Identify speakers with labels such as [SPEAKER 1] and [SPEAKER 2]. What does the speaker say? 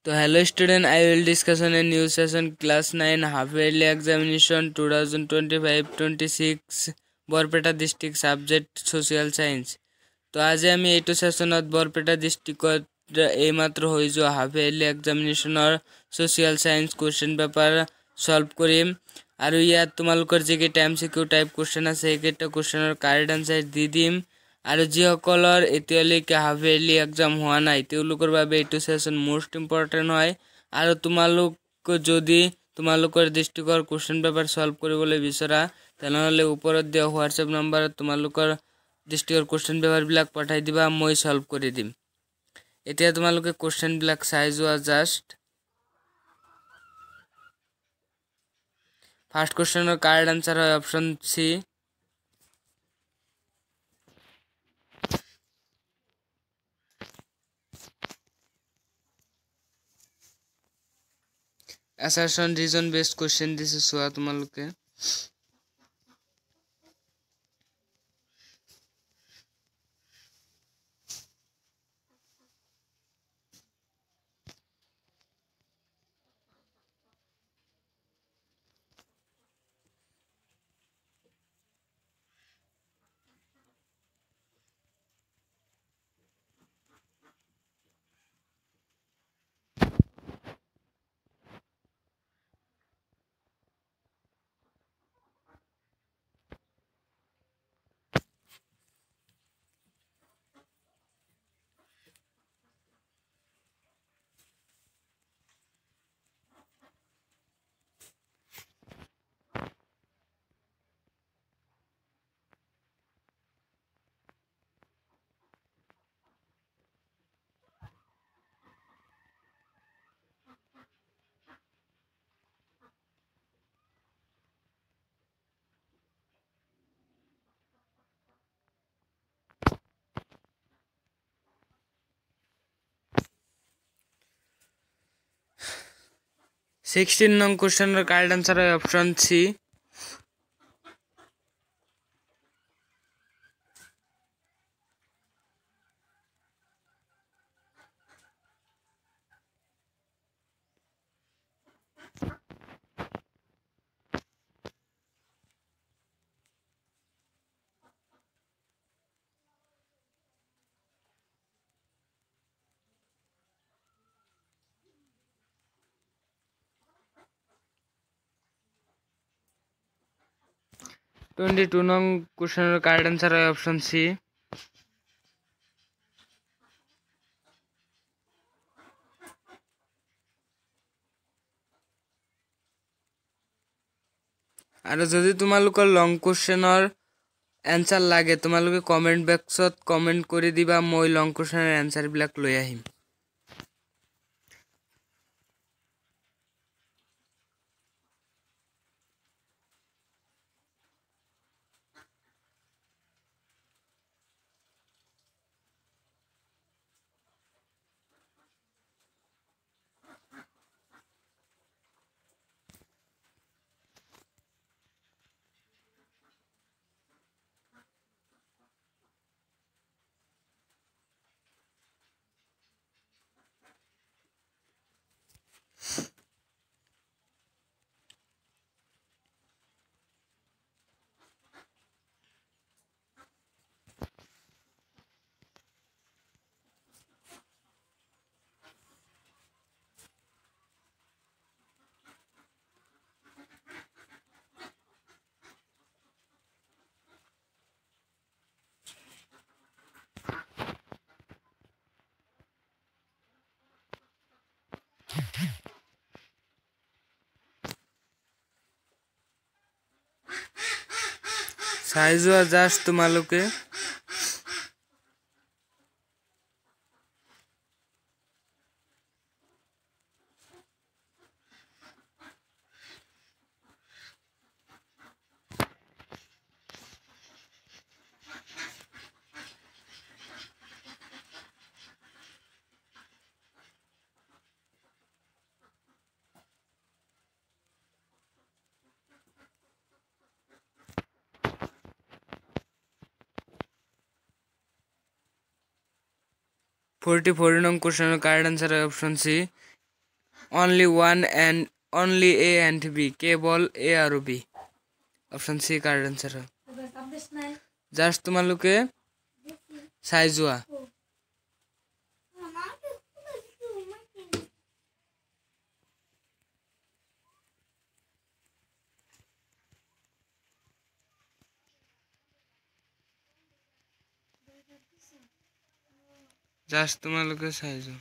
[SPEAKER 1] So hello student, I will discuss on a new session class 9 half yearly examination 2025-26 Barpeta district subject social science. তো আজি আমি এইটো সেশনত বৰপেটা ডিস্ট্রিক্টত এইমাত্ৰ হৈ যোৱা হাফ ইয়াৰলি এক্সামিনেশ্যনৰ social science question paper solve কৰিম আৰু ইয়াত তোমালোকৰ যিকেইটা MCQ টাইপ কুৱেশ্যন আছে সেইকেইটা কুৱেশ্যনৰ কাৰেক্ট আনসাৰ দি দিম আৰু যিসকলৰ এতিয়ালৈকে হাফ ইয়াৰলি এক্সাম হোৱা নাই তেওঁলোকৰ বাবে এইটো সেশন মোষ্ট ইম্পৰ্টেণ্ট হয় আৰু তোমালোক যদি তোমালোকৰ ডিস্ট্ৰিক্টৰ কুৱেশ্যন পেপাৰ সলভ কৰিবলৈ বিচৰা তেনেহ'লে ওপৰত দিয়া হোৱাটছএপ নম্বৰত তোমালোকৰ ডিস্ট্ৰিক্টৰ কুৱেশ্যন পেপাৰবিলাক পঠাই দিবা, মই সলভ কৰি দিম। এতিয়া তোমালোকে কুৱেশ্যনবিলাক চাই যোৱা জাষ্ট। ফাৰ্ষ্ট কুৱেশ্যনৰ কাৰেক্ট আনসাৰ হয় option C. assertion reason based question দিছে চোৱা তোমালোকে। সিক্সটিন নং কুৱেশ্যনৰ কাৰেক্ট আনসাৰ হয় অপশ্যন সি। টুৱেণ্টি টু নং কুৱেশ্যনৰ কাৰেক্ট আনসাৰ হয় অপশ্যন সি। আৰু যদি তোমালোকৰ লং কুৱেশ্যনৰ এনসাৰ লাগে তোমালোকে কমেণ্ট বক্সত কমেণ্ট কৰি দিবা, মই লং কুৱেশ্যনৰ এনসাৰবিলাক লৈ আহিম। চাই যোৱা জাষ্ট তোমালোকে। ফোরটি নং কুৱেশ্যনৰ কাৰেক্ট আনসাৰ হয় option C. only one and only A and B, কেৱল A আৰু B। Option C correct answer হয়। জাষ্ট তোমালোকে চাই যোৱা। জাষ্ট তোমালোকে চাই যোৱা।